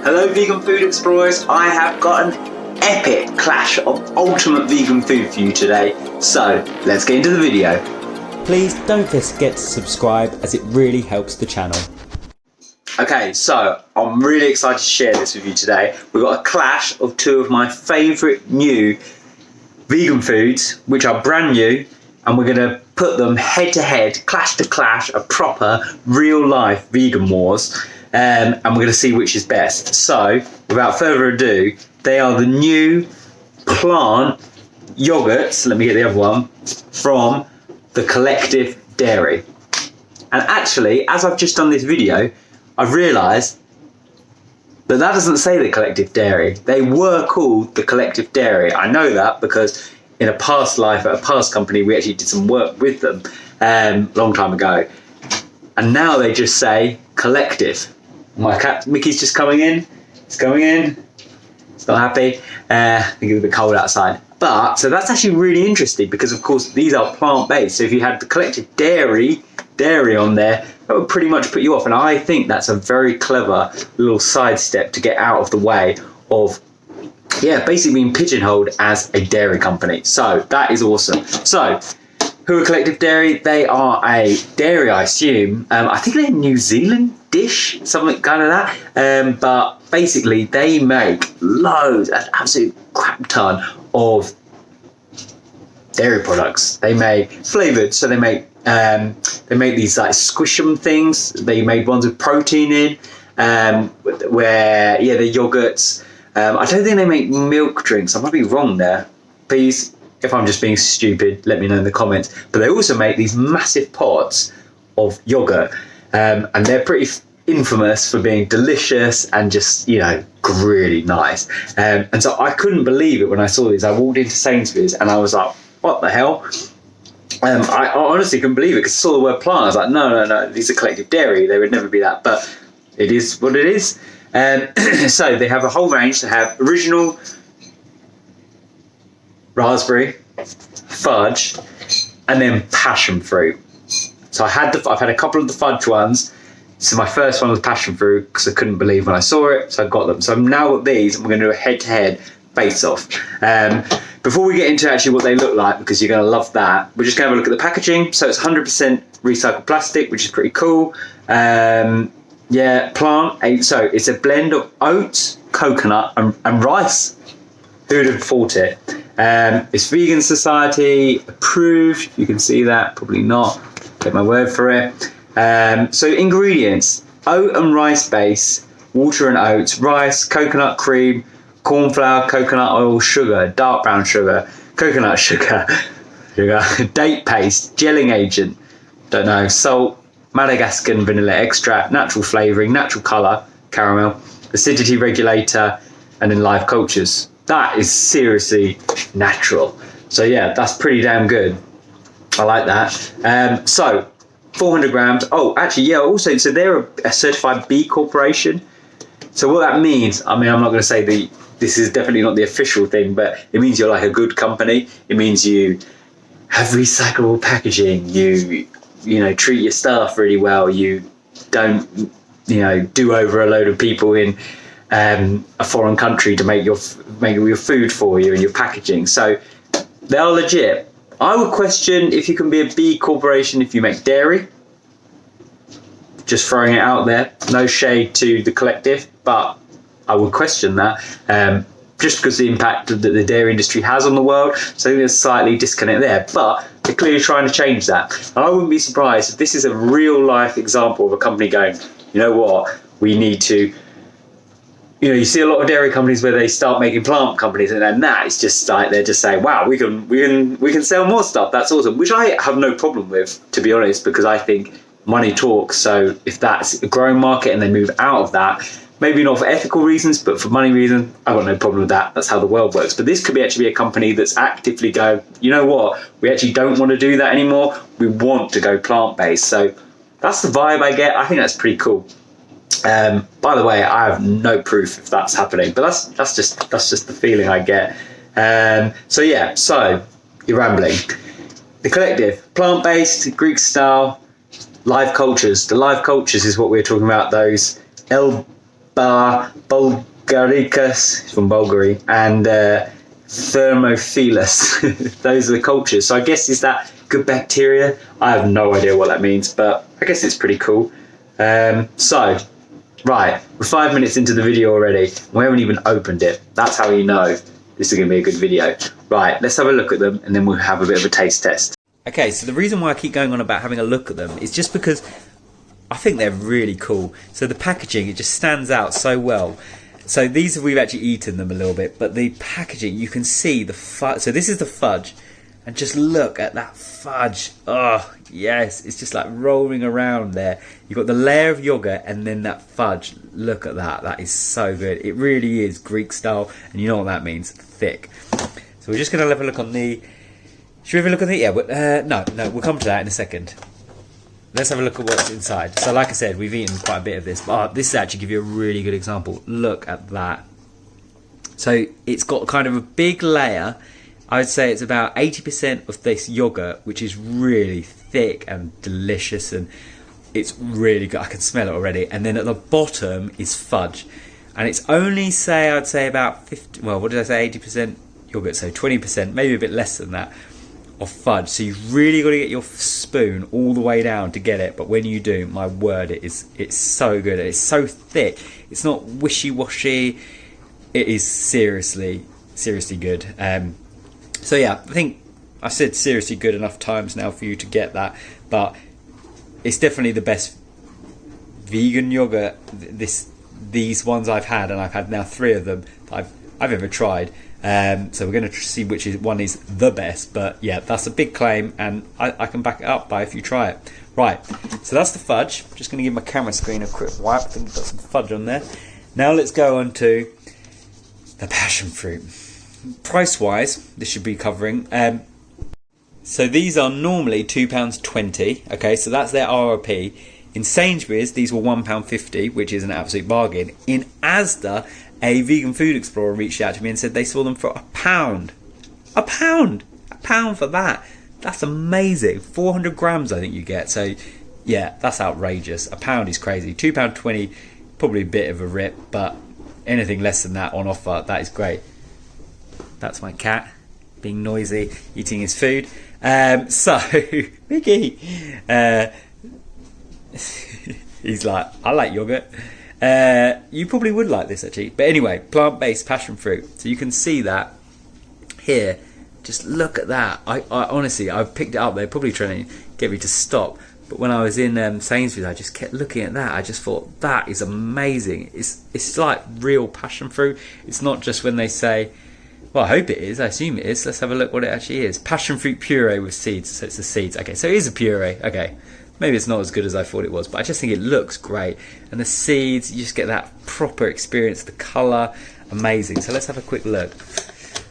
Hello vegan food explorers, I have got an epic clash of ultimate vegan food for you today, so let's get into the video. Please don't forget to subscribe as it really helps the channel. Okay, so I'm really excited to share this with you today. We've got a clash of two of my favourite new vegan foods, which are brand new, and we're going to put them head to head, clash to clash, a proper real life vegan wars. And we're going to see which is best. So, without further ado, they are the new plant yoghurts, let me get the other one, from the Collective Dairy. And actually, as I've just done this video, I've realised that doesn't say the Collective Dairy. They were called the Collective Dairy. I know that because in a past life at a past company, we actually did some work with them long time ago. And now they just say Collective. My cat Mickey's just coming in. It's coming in. It's not happy. I think it's a bit cold outside. But, so that's actually really interesting because, of course, these are plant-based. So if you had the Collective Dairy on there, that would pretty much put you off. And I think that's a very clever little sidestep to get out of the way of, basically being pigeonholed as a dairy company. So that is awesome. So, who are Collective Dairy? They are a dairy, I assume. I think they're a New Zealand dish, something kind of that. But basically, they make loads, an absolute crap ton of dairy products. They make flavoured, so they make these like squish'em things. They made ones with protein in, where the yogurts. I don't think they make milk drinks. I might be wrong there. Please, if I'm just being stupid, let me know in the comments. But they also make these massive pots of yogurt, and they're pretty infamous for being delicious and just, really nice. And so I couldn't believe it when I saw these. I walked into Sainsbury's and I was like, what the hell? I honestly couldn't believe it because I saw the word plant. I was like, no, these are Collective Dairy. They would never be that. But it is what it is. So they have a whole range. They have original raspberry, fudge, and then passionfruit. So I've had a couple of the fudge ones. So my first one was passionfruit because I couldn't believe when I saw it, so I got them. So I've now got these, and we're going to do a head-to-head face-off. Before we get into actually what they look like, because you're going to love that, we're just going to have a look at the packaging. So it's 100% recycled plastic, which is pretty cool. Plant. So it's a blend of oats, coconut, and rice. Who'd have thought it? It's Vegan Society approved. You can see that, probably not. Take my word for it. So ingredients: oat and rice base, water and oats, rice, coconut cream, corn flour, coconut oil, sugar, dark brown sugar, coconut sugar, date paste, gelling agent, don't know, salt, Madagascan vanilla extract, natural flavouring, natural colour, caramel, acidity regulator, and then live cultures. That is seriously natural. So yeah, that's pretty damn good. I like that. So 400 grams. Oh, actually, also, so they're a certified B Corporation. So what that means, I'm not going to say this is definitely not the official thing, but it means you're like a good company. It means you have recyclable packaging. You treat your staff really well. You don't, do over a load of people in a foreign country to make your food for you and your packaging. So they are legit. I would question if you can be a B Corporation if you make dairy. Just throwing it out there. No shade to the Collective, but I would question that. Just because of the impact that the dairy industry has on the world. So I think there's slightly disconnect there. But they're clearly trying to change that. And I wouldn't be surprised if this is a real life example of a company going, you know what, we need to. You see a lot of dairy companies where they start making plant companies, and then that is just like they're just saying, "Wow, we can sell more stuff. That's awesome." Which I have no problem with, to be honest, because I think money talks. So if that's a growing market and they move out of that, maybe not for ethical reasons, but for money reasons, I've got no problem with that. That's how the world works. But this could be actually be a company that's actively going, you know what, we actually don't want to do that anymore. We want to go plant-based. So that's the vibe I get. I think that's pretty cool. By the way, I have no proof if that's happening, but that's just the feeling I get. So you're rambling. The Collective, plant-based, Greek style, live cultures. The live cultures is what we're talking about. Those bulgaricus, it's from Bulgari, and Thermophilus. Those are the cultures. So I guess, is that good bacteria? I have no idea what that means, but I guess it's pretty cool. So, right, we're 5 minutes into the video already. We haven't even opened it. That's how you know this is going to be a good video. Right, let's have a look at them and then we'll have a bit of a taste test. Okay, so the reason why I keep going on about having a look at them is just because I think they're really cool. So the packaging, it just stands out so well. So these, we've actually eaten them a little bit, but the packaging, you can see the fudge. So this is the fudge, and just look at that fudge. Oh, yes, it's just like rolling around there. You've got the layer of yogurt and then that fudge. Look at that. That is so good. It really is Greek style, and you know what that means, thick. So we're just going to have a look on the... Should we have a look on the... Yeah, no, we'll come to that in a second. Let's have a look at what's inside. So like I said, we've eaten quite a bit of this, but this is actually give you a really good example. Look at that. So it's got kind of a big layer. I would say it's about 80% of this yogurt, which is really thick and delicious, and it's really good. I can smell it already. And then at the bottom is fudge. And it's only, I'd say about 50, well, what did I say, 80% yogurt, so 20%, maybe a bit less than that, of fudge. So you've really got to get your spoon all the way down to get it, but when you do, my word, it's so good. It's so thick. It's not wishy-washy. It is seriously good. So yeah, I think I said seriously good enough times now for you to get that, but it's definitely the best vegan yogurt, these ones I've had, and I've had now 3 of them that I've ever tried. So we're going to see which one is the best, but yeah, that's a big claim, and I can back it up by if you try it. Right, so that's the fudge. Just going to give my camera screen a quick wipe. I think we've got some fudge on there. Now let's go on to the passion fruit. Price wise, this should be covering. So these are normally £2.20. Okay, so that's their RRP. In Sainsbury's, these were £1.50, which is an absolute bargain. In Asda, a vegan food explorer reached out to me and said they saw them for £1. £1 for that. That's amazing. 400 grams, I think you get. So yeah, that's outrageous. £1 is crazy. £2.20, probably a bit of a rip, but anything less than that on offer, that is great. That's my cat being noisy, eating his food. So Mickey, he's like, I like yogurt. You probably would like this actually, but anyway, plant-based passion fruit. So you can see that here. Just look at that. I honestly, I've picked it up. They're probably trying to get me to stop, but when I was in Sainsbury's, I just kept looking at that. I just thought that is amazing. It's like real passion fruit. It's not just when they say, well, I hope it is. I assume it is. Let's have a look what it actually is. Passion fruit puree with seeds. So it's the seeds. Okay, so it is a puree. Okay. Maybe it's not as good as I thought it was, but I just think it looks great. And the seeds, you just get that proper experience. The colour, amazing. So let's have a quick look.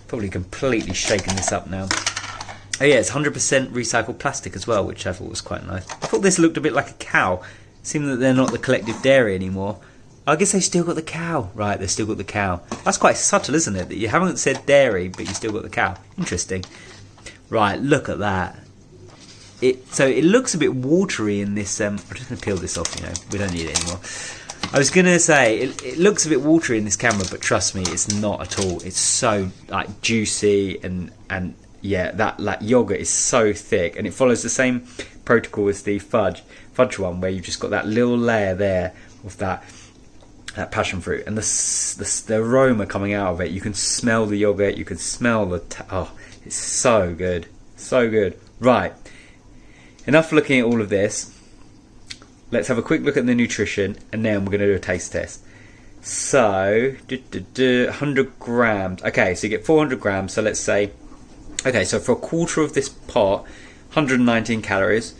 Probably completely shaking this up now. Oh yeah, it's 100% recycled plastic as well, which I thought was quite nice. I thought this looked a bit like a cow. Seemed that they're not the collective dairy anymore. I guess they still got the cow. Right, they've still got the cow. That's quite subtle, isn't it? That you haven't said dairy, but you still got the cow. Interesting. Right, look at that. So it looks a bit watery in this. I'm just going to peel this off, we don't need it anymore. I was going to say, it looks a bit watery in this camera, but trust me, it's not at all. It's so like juicy and yeah, that yogurt is so thick, and it follows the same protocol as the fudge one, where you've just got that little layer there of that passion fruit, and the aroma coming out of it. You can smell the yogurt, you can smell oh, it's so good, so good. Right, enough looking at all of this. Let's have a quick look at the nutrition, and then we're going to do a taste test. So 100 grams. Okay, so you get 400 grams. So let's say, okay, so for a quarter of this pot, 119 calories.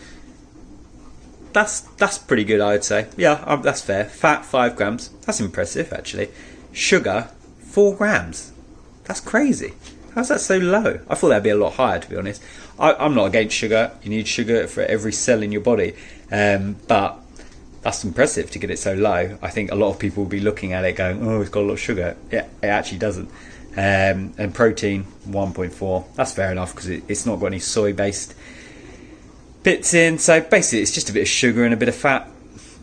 That's pretty good, I would say. Yeah, that's fair. Fat, 5 grams. That's impressive, actually. Sugar, 4 grams. That's crazy. How's that so low? I thought that'd be a lot higher, to be honest. I'm not against sugar. You need sugar for every cell in your body. But that's impressive to get it so low. I think a lot of people will be looking at it going, oh, it's got a lot of sugar. Yeah, it actually doesn't. And protein, 1.4. That's fair enough, because it's not got any soy-based bits in. So basically, it's just a bit of sugar and a bit of fat.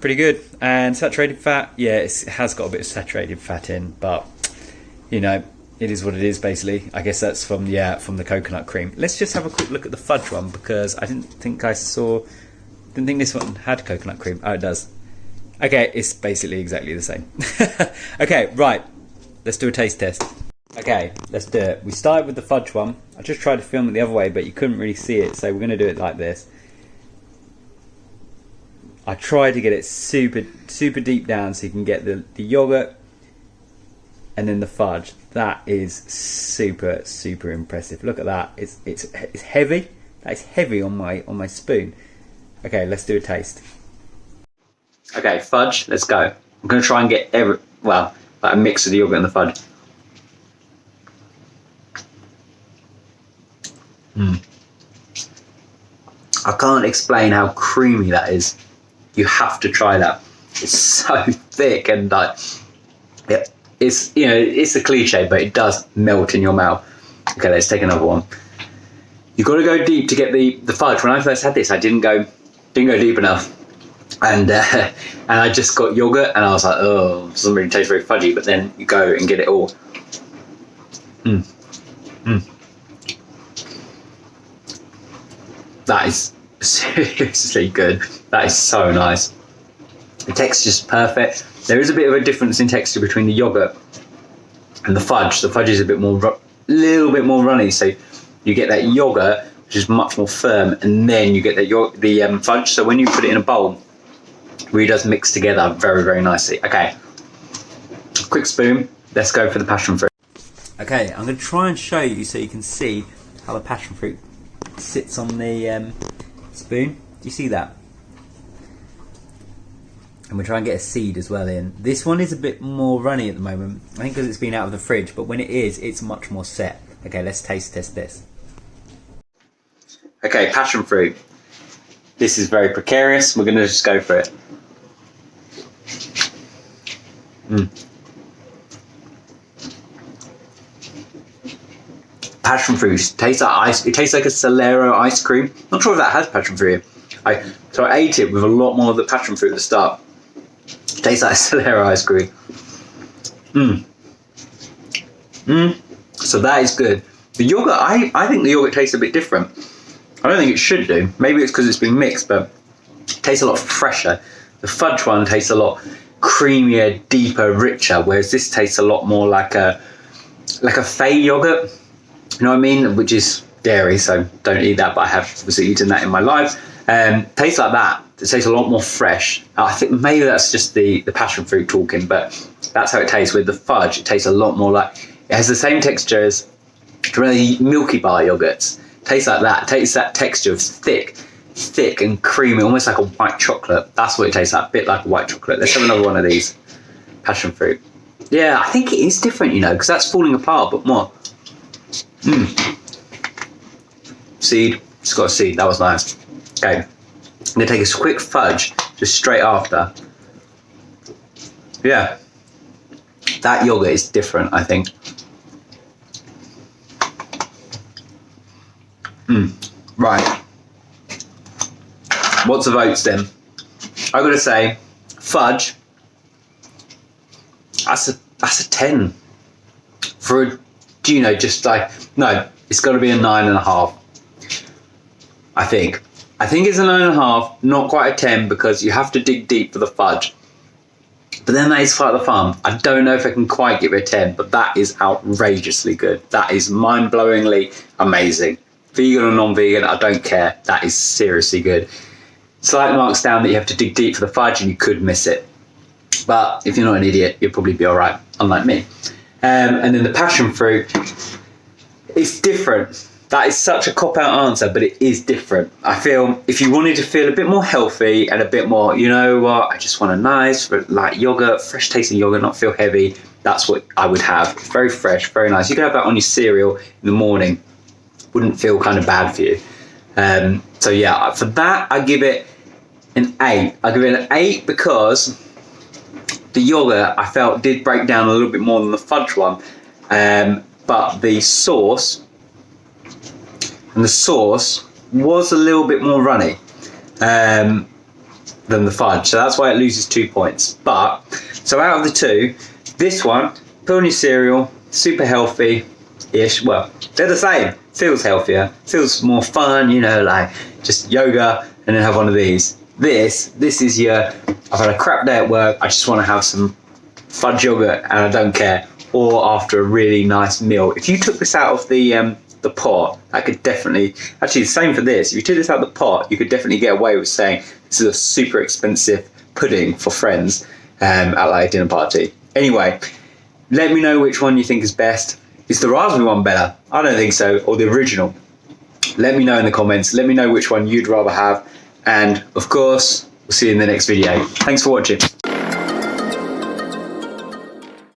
pretty good. And saturated fat, yeah, it has got a bit of saturated fat in, but you know, it is what it is basically. I guess that's from the coconut cream. Let's just have a quick look at the fudge one, because I didn't think this one had coconut cream. Oh, it does. Okay, it's basically exactly the same. Okay, right. Let's do a taste test. Okay, let's do it. We started with the fudge one. I just tried to film it the other way, but you couldn't really see it, so we're going to do it like this. I tried to get it super deep down so you can get the yogurt and then the fudge. That is super impressive. Look at that. It's heavy. That is heavy on my spoon. Okay, let's do a taste. Okay, fudge. Let's go. I'm going to try and get like a mix of the yogurt and the fudge. I can't explain how creamy that is. You have to try that. It's so thick and like it's it's a cliche, but it does melt in your mouth. Okay, let's take another one. You've got to go deep to get the fudge. When I first had this, I didn't go deep enough, and I just got yogurt, and I was like, oh, it doesn't really taste very fudgy. But then you go and get it all. That is seriously good. That is so nice. The texture's perfect. There is a bit of a difference in texture between the yogurt and the fudge. The fudge is a little bit more runny, so you get that yogurt, which is much more firm, and then you get the fudge. So when you put it in a bowl, it really does mix together very nicely. Okay, quick spoon. Let's go for the passion fruit. Okay, I'm going to try and show you so you can see how the passion fruit sits on the spoon. Do you see that? And we'll try and get a seed as well in. This one is a bit more runny at the moment, I think because it's been out of the fridge, but when it is, it's much more set. Okay, let's taste test this. Okay, passion fruit. This is very precarious. We're going to just go for it. Passion fruit tastes like ice. It tastes like a Solero ice cream. Not sure if that has passion fruit. So I ate it with a lot more of the passion fruit at the start. It tastes like a Solero ice cream. So that is good. The yogurt, I think the yogurt tastes a bit different. I don't think it should do. Maybe it's because it's been mixed, but it tastes a lot fresher. The fudge one tastes a lot creamier, deeper, richer, whereas this tastes a lot more like a fey yogurt. You know what I mean? Which is dairy, so don't eat that, but I have obviously eaten that in my life. Tastes like that. It tastes a lot more fresh. I think maybe that's just the passion fruit talking, but that's how it tastes. With the fudge, it tastes a lot more like, it has the same texture as really Milky Bar yogurts. Tastes like that. Tastes that texture of thick and creamy, almost like a white chocolate. That's what it tastes like, a bit like a white chocolate. Let's have another one of these. Passion fruit. Yeah, I think it is different, because that's falling apart, but more. Seed. It's got a seed. That was nice. Okay. I'm going to take a quick fudge just straight after. Yeah. That yogurt is different, I think. Right. What's the votes then? I've got to say, fudge, that's a 10. For just like, no, it's got to be a 9.5. I think it's a 9.5, not quite a 10, because you have to dig deep for the fudge. But then that is quite the fun. I don't know if I can quite give it a 10, but that is outrageously good. That is mind-blowingly amazing. Vegan or non-vegan, I don't care. That is seriously good. Slight marks down that you have to dig deep for the fudge and you could miss it. But if you're not an idiot, you'll probably be all right, unlike me. And then the passion fruit, it's different. That is such a cop-out answer, but it is different. I feel if you wanted to feel a bit more healthy and a bit more, you know what, I just want a nice, like yogurt, fresh tasting yogurt, not feel heavy. That's what I would have. Very fresh, very nice. You could have that on your cereal in the morning. Wouldn't feel kind of bad for you. So yeah, for that, I give it an 8. I give it an 8 because the yogurt I felt did break down a little bit more than the fudge one. But the sauce was a little bit more runny. than the fudge, so that's why it loses 2 points. But so out of the two, this one, put on your cereal, super healthy-ish. Well, they're the same. Feels healthier, feels more fun, you know, like just yoga and then have one of these. This is your, I've had a crap day at work, I just want to have some fudge yogurt and I don't care. Or after a really nice meal. If you took this out of the pot, I could definitely, actually the same for this, if you took this out of the pot, you could definitely get away with saying this is a super expensive pudding for friends at like a dinner party. Anyway, let me know which one you think is best. Is the raspberry one better? I don't think so. Or the original? Let me know in the comments. Let me know which one you'd rather have. And of course, we'll see you in the next video. Thanks for watching.